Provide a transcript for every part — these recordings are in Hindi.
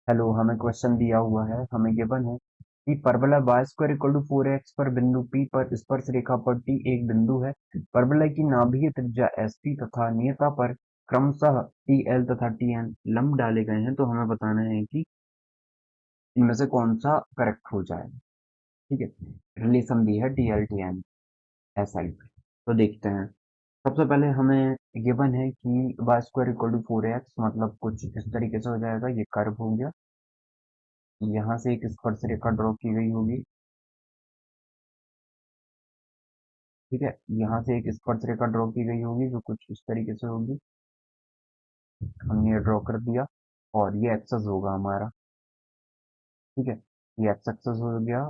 हेलो, हमें क्वेश्चन दिया हुआ है, हमें गिवन है कि परवलय y square equal to 4x पर बिंदु P पर स्पर्श रेखा पर T एक बिंदु है। परवलय की नाभीय त्रिज्या SP तथा नियता पर क्रमशः TL तथा TN लंब डाले गए हैं। तो हमें बताना है कि इनमें से कौन सा करेक्ट हो जाएगा। ठीक है, रिलेशन दी है TL TN SI। तो देखते हैं। सबसे पहले हमें गिवन है कि y square equal to 4x, मतलब कुछ इस तरीके से हो जाएगा। ये कर्व हो गया, यहाँ से एक स्पर्श रेखा ड्रॉ की गई होगी। ठीक है, यहाँ से एक स्पर्श रेखा ड्रॉ की गई होगी जो कुछ इस तरीके से होगी। हमने ये ड्रॉ कर दिया और ये एक्सेस होगा हमारा। ठीक है, ये एक्स एक्सेस हो गया।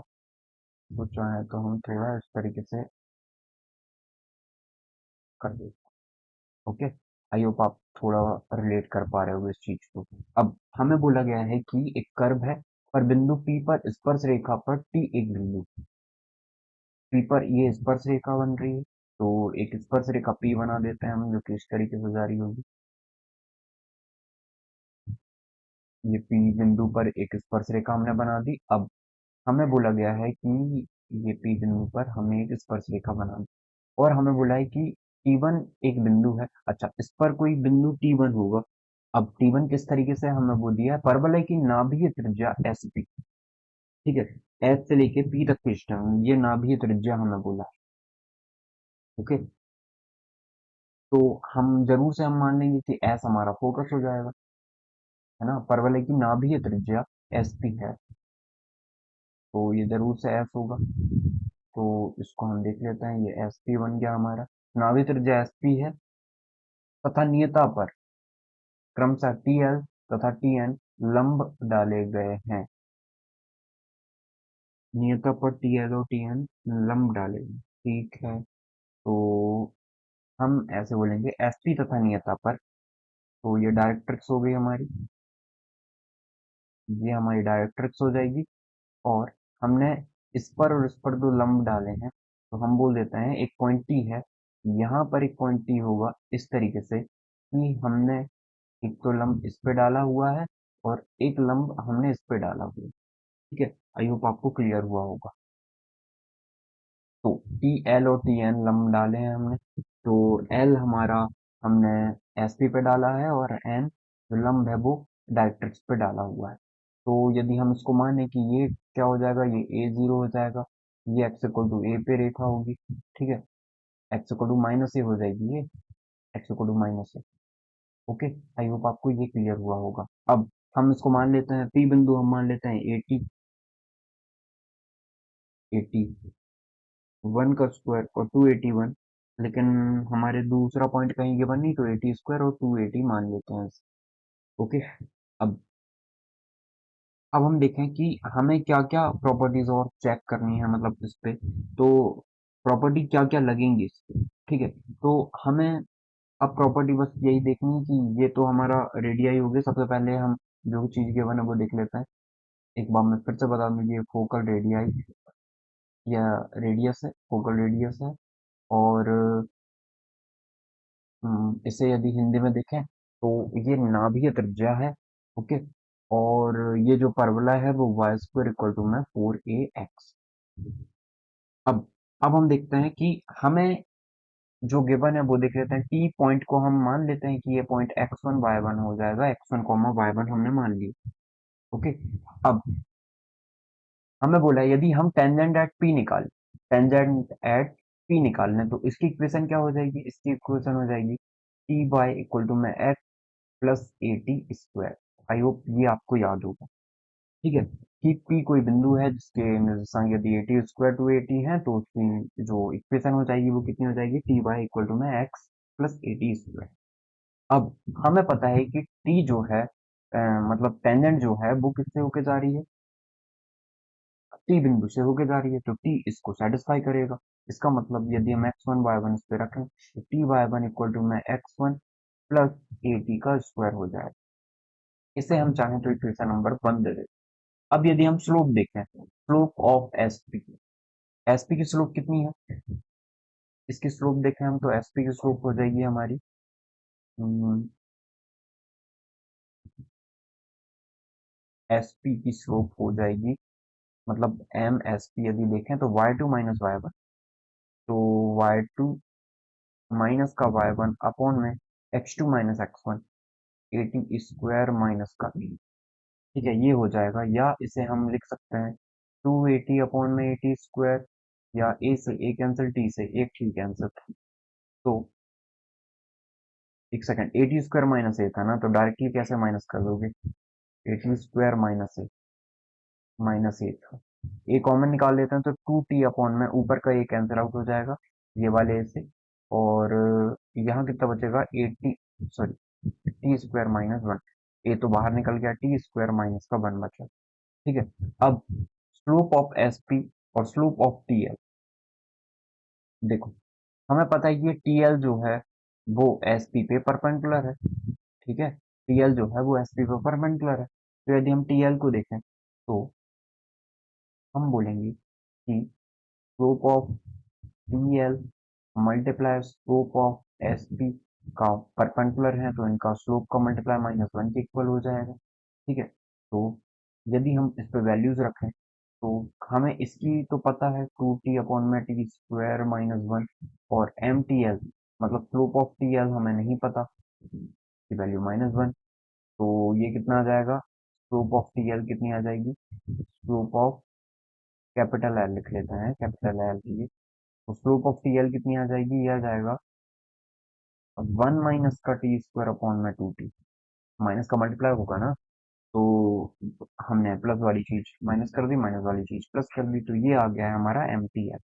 तो चाहे तो हम थोड़ा इस तरीके से कर देते। ओके, आई होप आप थोड़ा रिलेट कर पा रहे हो इस चीज को। अब हमें बोला गया है कि एक कर्व है पर बिंदु P पर स्पर्श रेखा पर T एक बिंदु P पर ये स्पर्श रेखा बन रही है। तो एक स्पर्श रेखा P बना देते हैं हम, जो कि इस तरीके से जा रही होगी। ये P बिंदु पर एक स्पर्श रेखा हमने बना दी। अब हमें बोला गया है कि ये P बिंदु पर हमें एक स्पर्श रेखा बना दी और हमें बोला है कि T1 एक बिंदु है। अच्छा, इस पर कोई बिंदु T1 होगा। अब T1 किस तरीके से हमें वो दिया है, परवलय की नाभीय त्रिज्या SP। ठीक है, S से लेके P तक खींचते हैं, ये नाभीय त्रिज्या हमें बोला है। ओके, तो हम जरूर से हम मान लेंगे कि S हमारा फोकस हो जाएगा, है ना। परवलय की नाभीय त्रिज्या SP है, तो ये जरूर से S होगा। तो इसको हम देख लेते हैं, ये SP बन गया हमारा। नाभीय त्रिज्या SP है तथा नियता पर क्रमशः TL तथा TN लंब डाले गए हैं। नियता पर TL और TN लंब डाले गए। ठीक है, तो हम ऐसे बोलेंगे SP तथा नियता पर। तो ये डायरेक्ट्रिक्स हो गई हमारी, ये हमारी डायरेक्ट्रिक्स हो जाएगी। और हमने इस पर और इस पर दो लंब डाले हैं, तो हम बोल देते हैं एक पॉइंट टी है। यहाँ पर एक पॉइंट टी होगा इस तरीके से कि हमने एक तो लंब इस पे डाला हुआ है और एक लंब हमने इस पे डाला हुआ है। ठीक है, आई होप आपको क्लियर हुआ होगा। तो टी एल और टी एन लंब डाले हैं हमने। तो एल हमारा हमने एस पी पे डाला है और एन जो लंब है वो डायरेक्ट्रिक्स पे डाला हुआ है। तो यदि हम इसको माने कि ये क्या हो जाएगा, ये ए जीरो हो जाएगा। ये एक्स इक्वल टू ए पे रेखा होगी। ठीक है, X equal to minus A हो जाएगी, ये X equal to minus A. Okay, I hope आपको ये क्लियर हुआ होगा। अब हम इसको मान लेते हैं, पी बिंदु हम मान लेते हैं 81 का स्क्वायर और 281। लेकिन हमारे दूसरा पॉइंट कहीं गिवन नहीं, तो 80 स्क्वायर और 280 मान लेते हैं। ओके, अब अब हम देखें कि हमें क्या क्या प्रॉपर्टीज और चेक करनी है, मतलब इस पे। तो प्रॉपर्टी क्या क्या लगेंगी इस पे। ठीक है, तो हमें अब प्रॉपर्टी बस यही देखनी है कि ये तो हमारा रेडियाई हो गया। सबसे पहले हम जो चीज गिवन है वो देख लेते हैं। एक बार मैं फिर से बता दूं, ये फोकल रेडियाई या रेडियस है, फोकल रेडियस है। और इसे यदि हिंदी में देखें तो ये नाभीय त्रिज्या है। ओके, और ये जो परवलय है वो वाई स्क्वायर इक्वल टू में 4AX। अब अब हम देखते हैं कि हमें जो गिवन है वो देख लेते हैं। टी पॉइंट को हम मान लेते हैं कि ये पॉइंट x1 y1 हो जाएगा। x1 y1 हमने मान लिया। ओके, अब हमें बोला है यदि हम टेंजेंट एट पी निकाल टेंजेंट एट पी निकालने, तो इसकी इक्वेशन क्या हो जाएगी, इसकी इक्वेशन हो जाएगी टी वाई इक्वल टू में x plus 80 square. I hope ये आपको याद होगा। ठीक है, कि पी कोई बिंदु है जिसके निर्देशांक यदि 80 स्क्वायर टू 80 है, तो उसकी जो इक्वेशन हो जाएगी वो कितनी हो जाएगी, टी वाई इक्वल टू में एक्स प्लस 80 स्क्वायर। अब हमें पता है कि टी जो है मतलब टेंजेंट जो है वो किससे होके जा रही है, टी बिंदु से होके जा रही है। तो टी इसको सेटिस्फाई करेगा। इसका मतलब यदि हम x1 y1 इस पे रखें, तो टी वाई 1 इक्वल टू में x1 प्लस 80 का स्क्वायर हो जाएगा। इसे हम चाहें तो इक्वेशन नंबर 1 दे दें। अब यदि हम स्लोप देखें, स्लोप ऑफ एसपी, एसपी की स्लोप कितनी है, इसकी स्लोप देखें हम, तो एसपी की स्लोप हो जाएगी हमारी एस पी की स्लोप हो जाएगी, मतलब एम एस पी यदि देखें तो Y two minus Y one, तो वाई टू माइनस का वाई वन अपॉन में X two minus X one, A T square minus का ए। ठीक है, ये हो जाएगा, या इसे हम लिख सकते हैं टू ए टी अपॉन में ए टी स्क्वायर, या ए से ए कैंसिल, टी से एक टी कैंसिल, तो एक second, A T square minus A था ना, तो डायरेक्टली कैसे माइनस कर दोगे, A T square minus A था, ए कॉमन निकाल लेते हैं तो टू टी अपॉन में ऊपर का ए कैंसिल आउट हो जाएगा ये वाले ए से, और यहाँ कितना बचेगा, A T, sorry, T square minus one, A तो बाहर निकल गया, टी स्क्वायर माइनस का वन बचा। ठीक है, अब स्लोप ऑफ एस पी और स्लोप ऑफ टी एल, देखो हमें पता है कि टी एल जो है वो एस पी पे परपेंडिकुलर है। ठीक है, टी एल जो है वो एस पी पे परपेंडिकुलर है, तो यदि हम टी एल को देखें तो हम बोलेंगे कि slope of T L multiply slope of S P का परपेंडिकुलर है, तो इनका स्लोप का मल्टीप्लाई माइनस वन के इक्वल हो जाएगा। ठीक है, तो यदि हम इस पे वैल्यूज रखें तो हमें इसकी तो पता है टू टी अपॉन में टी स्क्वायर माइनस वन, और एम टी एल मतलब स्लोप ऑफ टी एल हमें नहीं पता, की वैल्यू माइनस वन, तो ये कितना आ जाएगा, स्लोप ऑफ टी एल कितनी आ जाएगी, स्लोप ऑफ कैपिटल एल लिख लेते हैं, कैपिटल एल की, तो स्लोप ऑफ टी एल कितनी आ जाएगी, ये आ जाएगा वन माइनस का टी स्क्वायर अपॉन में टू टी, माइनस का मल्टीप्लाई होगा ना, तो हमने प्लस वाली चीज माइनस कर दी, माइनस वाली चीज प्लस कर दी, तो ये आ गया है हमारा एम टी एल।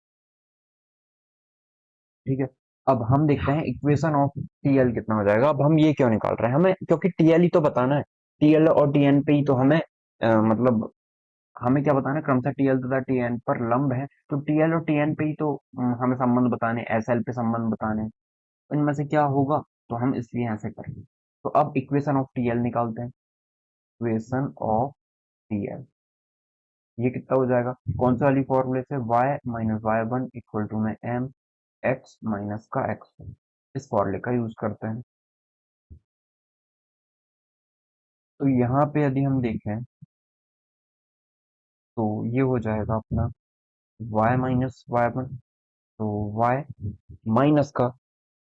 ठीक है, अब हम देखते हैं इक्वेशन ऑफ टी एल कितना हो जाएगा। अब हम ये क्यों निकाल रहे हैं, हमें क्योंकि टी एल ही तो बताना है, टी एल और टी एन पे ही तो हमें मतलब हमें क्या बताना है, क्रमशः टी एल तथा टी एन पर लंब है, तो टी एल और टी एन पे ही तो हमें संबंध बताने, एस एल पे संबंध बताने हैं। इनमें से क्या होगा, तो हम इसलिए ऐसे करेंगे। तो अब इक्वेशन ऑफ टी एल निकालते हैं, इक्वेशन ऑफ टी एल, ये कितना हो जाएगा, कौन सा वाली फॉर्मूले से, y minus Y one equal to में एम एक्स माइनस का एक्स, इस फॉर्मूले का यूज करते हैं। तो यहाँ पे यदि हम देखें तो ये हो जाएगा अपना y माइनस वाई वन, तो y माइनस का,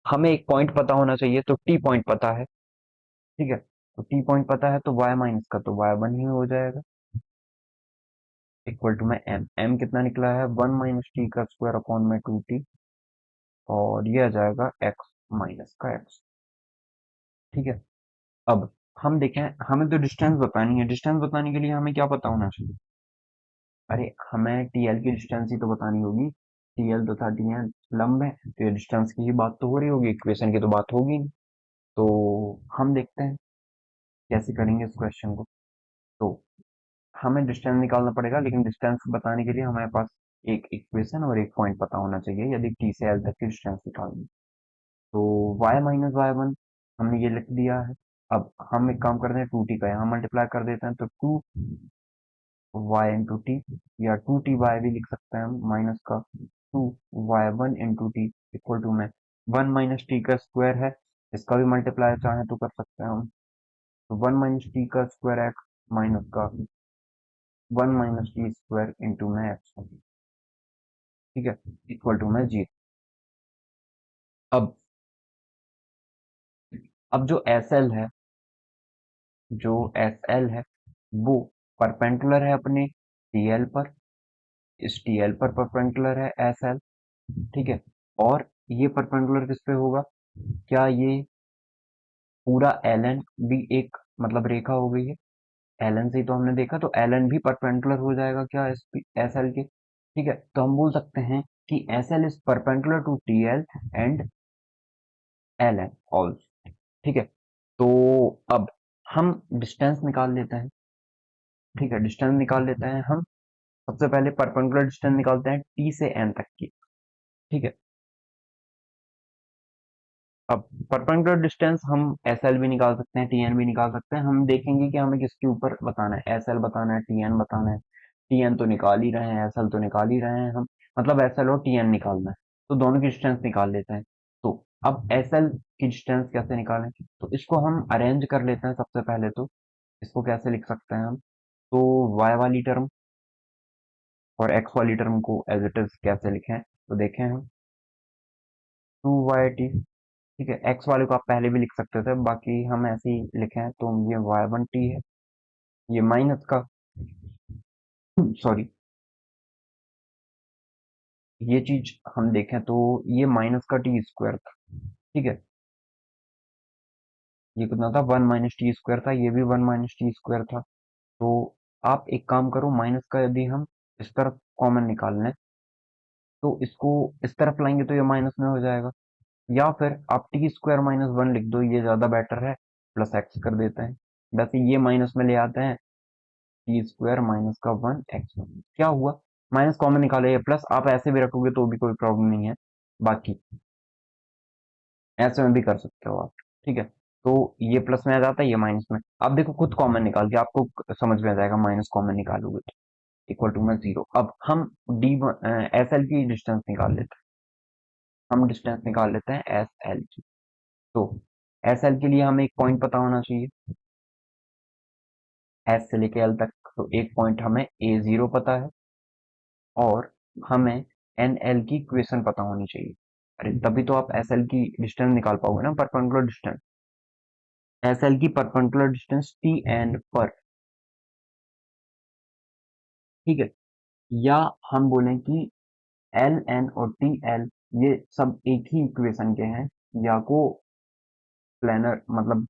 हमें एक पॉइंट पता होना चाहिए, तो t पॉइंट पता है। ठीक है, तो t पॉइंट पता है, तो y माइनस का तो वाई वन ही हो जाएगा, इक्वल टू में m कितना निकला है, वन माइनस टी का स्क्वायर अपॉन में टू टी, और ये आ जाएगा x माइनस का x। ठीक है, अब हम देखें, हमें तो डिस्टेंस बतानी है, डिस्टेंस बताने के लिए हमें क्या पता होना चाहिए, अरे हमें टीएल की डिस्टेंस ही तो बतानी होगी, टीएल तथा टीएन लंब है, तो ये डिस्टेंस की ही बात तो हो रही होगी, इक्वेशन की तो बात होगी नहीं। तो हम देखते हैं कैसे करेंगे इस क्वेश्चन को। तो हमें डिस्टेंस निकालना पड़ेगा, लेकिन डिस्टेंस बताने के लिए हमारे पास एक इक्वेशन और एक पॉइंट पता होना चाहिए, यदि टी से एल तक की डिस्टेंस निकालनी। तो y माइनस वाई वन हमने ये लिख दिया है। अब हम एक काम करते हैं, टू टी का यहाँ मल्टीप्लाई कर देते हैं, तो टू वाई इंटू टी, या टू टी वाई भी लिख सकते हैं हम, माइनस का two Y one into t equal to में वन माइनस टी का स्क्वायर है, इसका भी मल्टीप्लाई चाहे तो कर सकते हैं हम, तो वन माइनस टी का स्क्वायर एक्स माइनस का one minus T square into में एक्स, ठीक है, इक्वल टू में जी। अब अब जो एस एल है वो परपेंडिकुलर है अपने टी एल पर, इस टी एल पर परपेंडिकुलर है एस एल। ठीक है, और ये परपेंडिकुलर किस पे होगा, क्या ये पूरा एल एन भी एक मतलब रेखा हो गई है, एल एन से ही तो हमने देखा, तो एल एन भी परपेंडिकुलर हो जाएगा क्या एस एल के। ठीक है, तो हम बोल सकते हैं कि S L is perpendicular to T L and L N also. ठीक है, तो अब हम डिस्टेंस निकाल लेते हैं। ठीक है, डिस्टेंस निकाल लेते हैं हम, सबसे पहले परपेंडिकुलर डिस्टेंस निकालते हैं टी से एन तक की। ठीक है, अब परपेंडिकुलर डिस्टेंस हम एस एल भी निकाल सकते हैं, टी एन भी निकाल सकते हैं, हम देखेंगे कि हमें किसके ऊपर बताना है, एस एल बताना है, टी एन बताना है, टी एन तो निकाल ही रहे हैं, एस एल तो निकाल ही रहे हैं हम, मतलब एस एल और टी एन निकालना है, तो दोनों की डिस्टेंस निकाल लेते हैं। तो अब एस एल की डिस्टेंस कैसे निकालें, तो इसको हम अरेंज कर लेते हैं, सबसे पहले तो इसको कैसे लिख सकते हैं हम, तो y वाली टर्म और x वाली टर्म को एज इट इज कैसे लिखें, तो देखें हम 2y t। ठीक है, x वाले को आप पहले भी लिख सकते थे, बाकी हम ऐसे ही लिखे हैं, तो ये y1t है, ये माइनस का सॉरी, ये चीज हम देखें तो ये माइनस का टी स्क्वायर था। ठीक है, ये कितना था, वन माइनस टी स्क्वायर था, ये भी वन माइनस टी स्क्वायर था। तो आप एक काम करो, माइनस का यदि हम इस तरफ कॉमन निकाल लें तो इसको इस तरफ लाएंगे तो ये माइनस में हो जाएगा, या फिर आप टी स्क्वायर माइनस वन लिख दो, ये ज्यादा बेटर है, प्लस एक्स कर देते हैं। वैसे ये माइनस में ले आते हैं, टी स्क्वायर माइनस का वन एक्स वन, क्या हुआ, माइनस कॉमन निकाले, ये प्लस, आप ऐसे भी रखोगे तो भी कोई प्रॉब्लम नहीं है, बाकी ऐसे में भी कर सकते हो आप। ठीक है, तो ये प्लस में आ जाता है, ये माइनस में, आप देखो खुद कॉमन निकाल के आपको समझ में आ जाएगा, माइनस कॉमन निकालोगे तो इक्वल टू में जीरो। अब हम डी एस एल की डिस्टेंस निकाल लेते हैं, हम डिस्टेंस निकाल लेते हैं एस एल की। तो एस एल के लिए हमें एक पॉइंट पता होना चाहिए, एस से लेके एल तक, तो एक पॉइंट हमें ए जीरो पता है, और हमें एन एल की इक्वेशन पता होनी चाहिए। अरे तभी तो आप एस एल की डिस्टेंस निकाल पाओगे ना, परपेंडिकुलर डिस्टेंस, एस एल की परपेंडिकुलर डिस्टेंस टी एन पर। ठीक है, या हम बोलें कि एल एन और टी एल ये सब एक ही इक्वेशन के हैं, या को प्लानर मतलब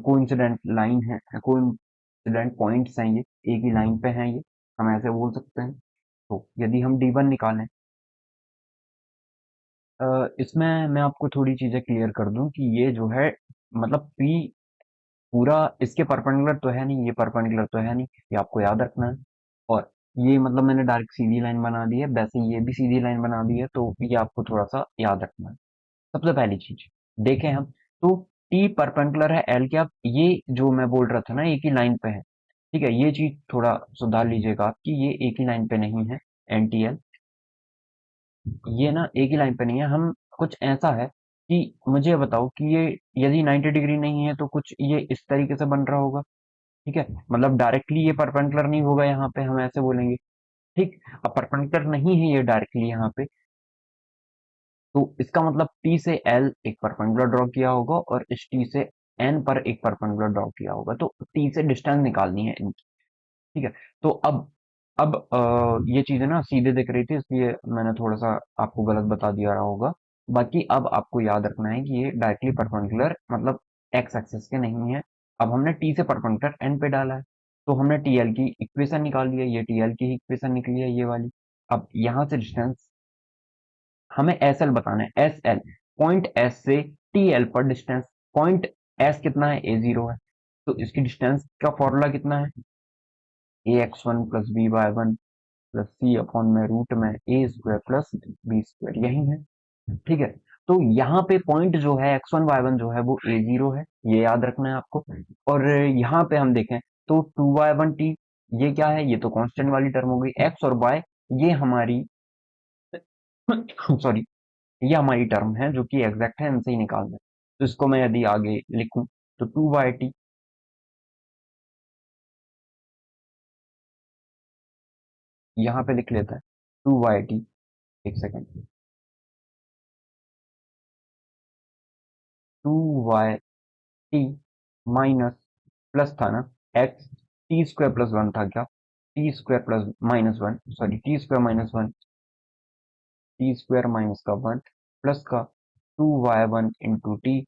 कोइंसिडेंट लाइन है, कोइंसिडेंट पॉइंट्स हैं, ये एक ही लाइन पे हैं, ये हम ऐसे बोल सकते हैं। तो यदि हम डी वन निकालें, इसमें मैं आपको थोड़ी चीजें क्लियर कर दूं कि ये जो है, मतलब पी पूरा इसके परपेंडिकुलर तो है नहीं, ये परपेंडिकुलर तो है नहीं, ये आपको याद रखना है। और ये मतलब मैंने डायरेक्ट सीधी लाइन बना दी है, वैसे ये भी सीधी लाइन बना दी है, तो ये आपको थोड़ा सा याद रखना है। सबसे पहली चीज देखें हम, तो टी परपेंडिकुलर है एल के, अब ये जो मैं बोल रहा था ना एक ही लाइन पे है, ठीक है, ये चीज थोड़ा सुधार लीजिएगा आप कि ये एक ही लाइन पे नहीं है, एन टी एल ये ना एक ही लाइन पे नहीं है। हम कुछ ऐसा है कि मुझे बताओ कि ये यदि 90 डिग्री नहीं है तो कुछ ये इस तरीके से बन रहा होगा। ठीक है, मतलब डायरेक्टली ये परपेंडिकुलर नहीं होगा, यहाँ पे हम ऐसे बोलेंगे। ठीक, अब परपेंडिकुलर नहीं है ये डायरेक्टली यहाँ पे, तो इसका मतलब टी से एल एक परपेंडिकुलर ड्रॉ किया होगा, और इस टी से एन पर एक परपेंडिकुलर ड्रॉ किया होगा, तो टी से डिस्टेंस निकालनी है इनकी। ठीक है, तो अब ये चीजें ना सीधे दिख रही थी, इसलिए मैंने थोड़ा सा आपको गलत बता दिया रहा होगा। बाकी अब आपको याद रखना है कि ये डायरेक्टली परपेंडिकुलर मतलब एक्स एक्सिस के नहीं है। अब हमने टी से परपेंडिकुलर एन पे डाला है, तो हमने टी एल की इक्वेशन निकाल ली है, ये टी एल की ही इक्वेशन निकली है, ये वाली। अब यहाँ से डिस्टेंस हमें एस एल बताना है, एस एल पॉइंट एस से टी एल पर डिस्टेंस, पॉइंट एस कितना है, ए जीरो है, तो इसकी डिस्टेंस का फॉर्मूला कितना है, A X one plus B Y one plus C upon में रूट में A square plus B square, यही है। ठीक है, तो यहाँ पे पॉइंट जो है एक्स वन वाई वन जो है वो ए जीरो है, ये याद रखना है आपको। और यहाँ पे हम देखें तो टू वाई वन टी, ये क्या है, ये तो कांस्टेंट वाली टर्म हो गई, एक्स और वाई ये हमारी सॉरी, ये हमारी टर्म है जो कि एग्जैक्ट है, इनसे ही निकालना है। तो इसको मैं यदि आगे लिखूं तो टू वाई टी, यहाँ पे लिख लेता है टू वाई टी, एक second, two Y T minus, plus था ना, X T square plus one था क्या, T square plus minus one, sorry T square minus one, T square minus का वन प्लस का two Y one into T,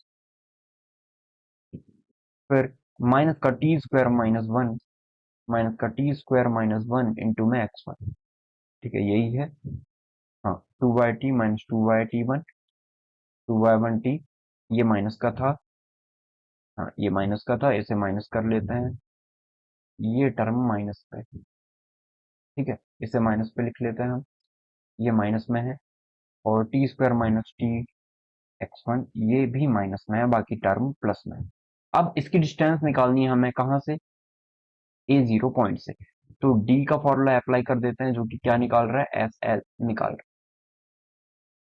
फिर माइनस का T square minus one, minus का T square minus one into में एक्स वन। ठीक है, यही है। हाँ, two Y T minus two Y t one, two Y one t, ये माइनस का था, हाँ ये माइनस का था, इसे माइनस कर लेते हैं, ये टर्म माइनस पे, ठीक है, इसे माइनस पे लिख लेते हैं हम, ये माइनस में है, और T square minus T x one ये भी माइनस में है, बाकी टर्म प्लस में है। अब इसकी डिस्टेंस निकालनी है हमें कहाँ से, ए जीरो पॉइंट से, तो डी का फॉर्मूला अप्लाई कर देते हैं, जो कि क्या निकाल रहा है, एस एल निकाल रहा है,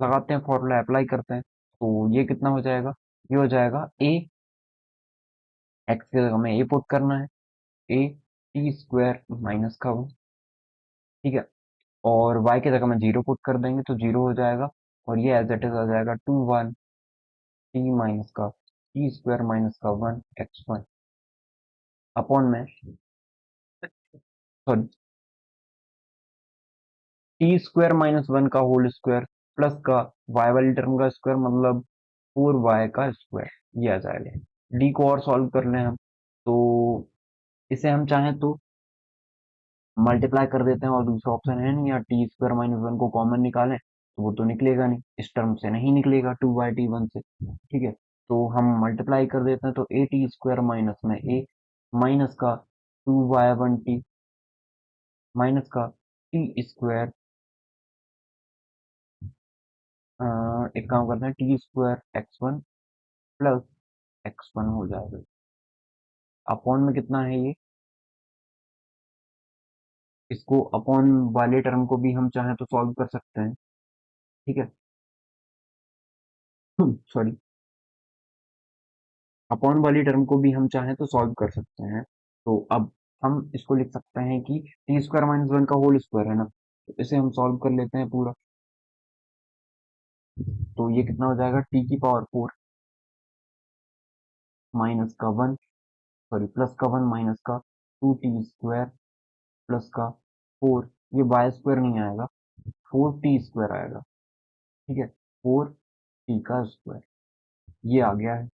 लगाते हैं फॉर्मूला अप्लाई करते हैं, तो ये कितना हो जाएगा, ये हो जाएगा ए, एक्स की जगह में ए पुट करना है, ए टी स्क्वायर माइनस का 1, ठीक है। और y की जगह में 0 पुट कर देंगे तो 0 हो जाएगा, और ये एज इट इज आ जाएगा 2 1 टी माइनस का टी स्क्वायर माइनस का 1 x1 अपॉन में, सॉरी, टी स्क्वायर माइनस 1 का होल स्क्वायर प्लस का y वाली टर्म का स्क्वायर, मतलब 4y का स्क्वायर, ये आ जाएगा। डी को और सॉल्व कर लें हम, तो इसे हम चाहें तो मल्टीप्लाई कर देते हैं, और दूसरा ऑप्शन है नहीं, या टी स्क्वायर माइनस 1 को कॉमन निकालें तो वो तो निकलेगा नहीं, इस टर्म से नहीं निकलेगा 2/t1 से, ठीक है। तो हम मल्टीप्लाई कर देते हैं, तो ए टी स्क्वायर माइनस में ए माइनस का 2y1t माइनस का टी स्क्वायर, एक काम करते हैं, T square x1 plus x1 हो जाएगा। अपॉन में कितना है ये, इसको अपॉन वाले टर्म को भी हम चाहें तो सॉल्व कर सकते हैं, ठीक है। सॉरी, अपॉन वाली टर्म को भी हम चाहें तो सॉल्व कर सकते हैं। तो अब हम इसको लिख सकते हैं कि टी स्क्वायर माइनस 1 का होल स्क्वायर है ना, तो इसे हम सॉल्व कर लेते हैं पूरा। तो ये कितना हो जाएगा, टी की पावर 4 माइनस का 1, सॉरी प्लस का 1 माइनस का 2t स्क्वायर प्लस का 4, ये वाई स्क्वायर नहीं आएगा, 4t स्क्वायर आएगा, ठीक है, 4t का स्क्वायर, ये आ गया है।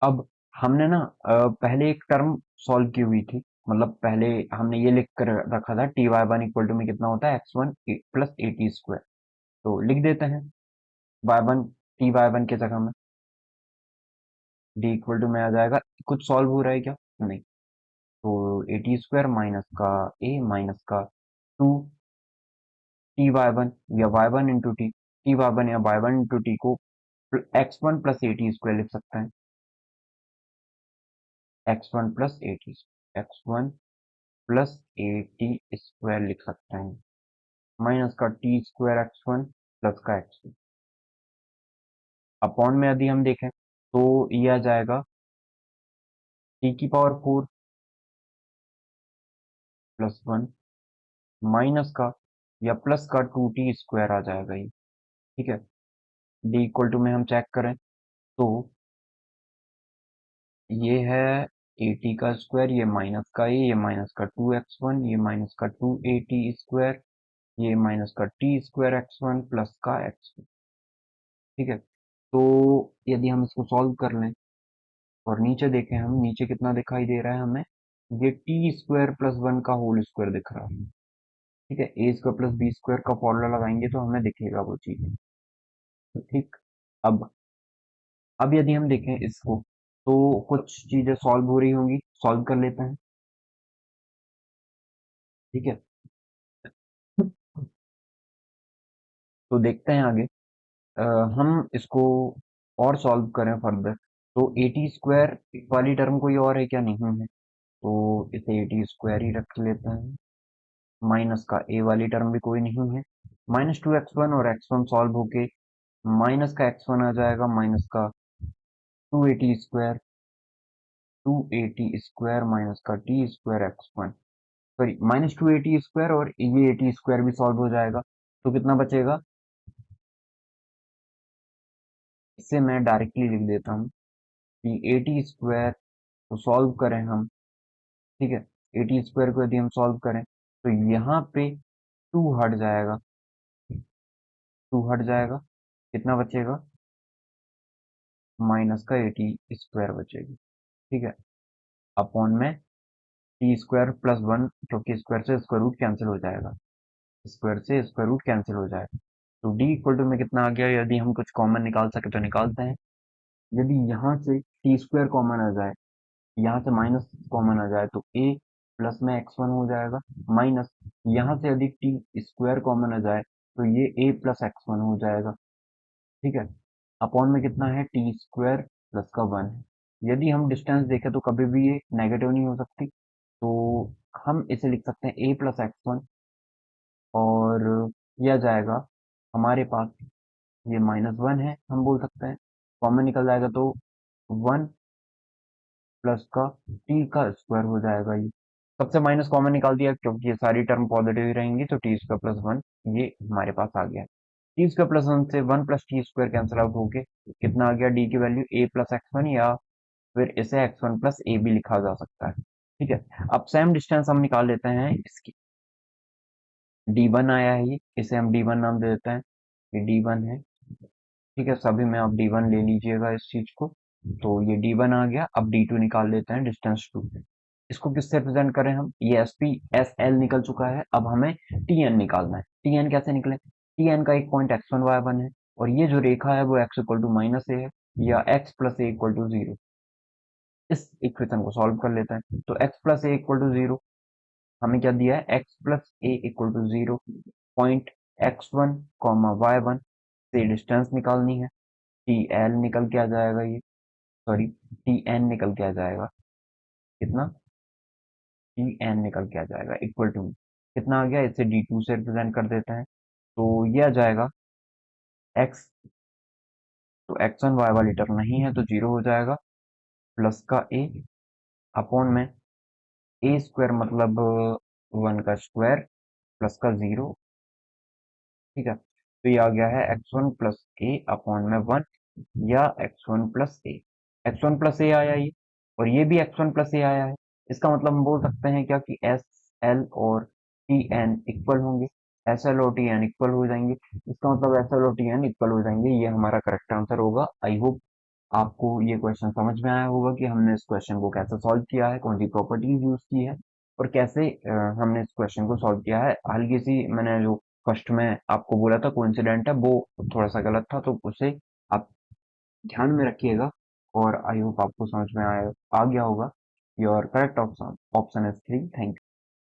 अब हमने ना पहले एक टर्म सॉल्व की हुई थी, मतलब पहले हमने ये लिख कर रखा था ty1 इक्वल टू में कितना होता है x1 प्लस ए टी स्क्वायर, तो लिख देते हैं y1 ty1 के जगह में, d इक्वल टू में आ जाएगा, कुछ सॉल्व हो रहा है क्या, नहीं, तो ए टी स्क्वायर माइनस का a माइनस का 2 ty1 या y1 इंटू ty1 या y1 इंटू टी को x1 प्लस ए टी स्क्वायर लिख सकते हैं, x1 plus A T, x1 plus A T square लिख सकते हैं, माइनस का टी स्क्वायर x1 प्लस का x2, अपॉन में यदि हम देखें तो ये आ जाएगा टी की पावर 4 प्लस 1 माइनस का या प्लस का 2t स्क्वायर आ जाएगा ये, ठीक है। डी इक्वल टू में हम चेक करें तो ये है ए टी का स्क्वायर, ये माइनस का 2x1, ये माइनस का 2at स्क्वायर, ये माइनस का टी स्क्वायर x1 प्लस का x2, ठीक है। तो यदि हम इसको सॉल्व कर लें और नीचे देखें, हम नीचे कितना दिखाई दे रहा है हमें, ये टी स्क्वायर प्लस 1 का होल स्क्वायर दिख रहा है, ठीक है। ए स्क्वायर प्लस बी स्क्वायर का फॉर्मूला लगाएंगे तो हमें दिखेगा वो चीज, तो ठीक। अब अब यदि हम देखें इसको, तो कुछ चीजें सॉल्व हो रही होंगी, सॉल्व कर लेते हैं, ठीक है। तो देखते हैं आगे, अ, हम इसको और सॉल्व करें फर्दर, तो ए टी स्क्वायर वाली टर्म कोई और है क्या, नहीं है, तो इसे ए टी स्क्वायर ही रख लेते हैं, माइनस का ए वाली टर्म भी कोई नहीं है, -2x1 और x1 सॉल्व होके माइनस का x1 आ जाएगा, माइनस का 2at स्क्वायर माइनस का T square x1, sorry -2at square, और ये at स्क्वायर भी सॉल्व हो जाएगा, तो कितना बचेगा, इससे मैं डायरेक्टली लिख देता हूँ कि at स्क्वायर को सॉल्व करें हम, ठीक है, at स्क्वायर को यदि हम सॉल्व करें तो यहाँ पे 2 हट जाएगा, 2 हट जाएगा, कितना बचेगा, माइनस का एटी स्क्वायर बचेगी, ठीक है, अपॉन में टी स्क्वायर प्लस 1, क्योंकि स्क्वायर से स्क्वायर रूट कैंसिल हो जाएगा, स्क्वायर से स्क्वायर रूट कैंसिल हो जाएगा, तो डी इक्वल टू में कितना आ गया, यदि हम कुछ कॉमन निकाल सके तो निकालते हैं, यदि यहाँ से टी स्क्वायर कॉमन आ जाए, यहाँ से माइनस कॉमन आ जाए, तो ए प्लस में x1 हो जाएगा, माइनस यहाँ से यदि टी स्क्वायर कॉमन आ जाए तो ये ए प्लस x1 हो जाएगा, ठीक है। अपॉन में कितना है, टी स्क्वायर प्लस का 1 है, यदि हम डिस्टेंस देखें तो कभी भी ये नेगेटिव नहीं हो सकती, तो हम इसे लिख सकते हैं ए प्लस x1, और यह जाएगा हमारे पास, ये -1 है हम बोल सकते हैं, कॉमन निकल जाएगा तो 1 प्लस का टी का स्क्वायर हो जाएगा ये। सबसे माइनस कॉमन निकाल दिया क्योंकि ये सारी टर्म पॉजिटिव ही रहेंगी, तो टी स्क्वायर प्लस वन ये हमारे पास आ गया। टी स्क्वायर प्लस वन से one plus T square cancel out होके कितना आ गया, डी की वैल्यू ए प्लस एक्स वन, या फिर इसे एक्स वन प्लस ए भी लिखा जा सकता है। ठीक है, अब सेम डिस्टेंस हम निकाल लेते हैं इसकी। डी वन आया है ये, इसे हम डी वन नाम दे देते हैं, ये डी वन है। ठीक है, सभी में आप डी वन ले लीजिएगा इस चीज को। तो ये डी वन आ गया, अब डी टू निकाल लेते हैं, डिस्टेंस टू। इसको किससे रिप्रेजेंट करें हम, ये एस पी एस एल निकल चुका है, अब हमें टी एन निकालना है। टी एन कैसे निकले, टी एन का एक point x one y one है, और ये जो रेखा है वो x equal to minus a है, या x plus a equal to zero. इस इक्वेशन को सॉल्व कर लेते हैं, तो x plus a equal to zero, हमें क्या दिया है, x plus a equal to zero, point x one comma y one से डिस्टेंस निकालनी है। टी एल निकल के आ जाएगा ये, सॉरी टी एन निकल के आ जाएगा, कितना, टी एन निकल के आ जाएगा इक्वल टू कितना आ गया, इसे डी टू से रिप्रेजेंट कर देते हैं, तो ये आ जाएगा एक्स, तो एक्स वन वाई वाली टर्म नहीं है तो जीरो हो जाएगा, प्लस का ए अपॉन में ए स्क्वायर मतलब वन का स्क्वायर प्लस का जीरो। ठीक है, तो ये आ गया है एक्स वन प्लस ए अपॉन में वन, या एक्स वन प्लस ए, एक्स वन प्लस ए आया ये, और ये भी एक्स वन प्लस ए आया है। इसका मतलब हम बोल सकते हैं क्या कि एस एल और टी एन इक्वल होंगे, एस एल और टी एन इक्वल हो जाएंगे। इसका मतलब एस एल और टी एन इक्वल हो जाएंगे, ये हमारा करेक्ट आंसर होगा। आई होप आपको ये क्वेश्चन समझ में आया होगा कि हमने इस क्वेश्चन को कैसे सॉल्व किया है, कौन सी प्रॉपर्टीज यूज की है, और कैसे हमने इस क्वेश्चन को सॉल्व किया है। हल्की सी मैंने जो फर्स्ट में आपको बोला था कोइंसिडेंट है, वो थोड़ा सा गलत था, तो उसे आप ध्यान में रखिएगा। और आई होप आपको समझ में आ गया होगा। Your correct option option is three. Thank you.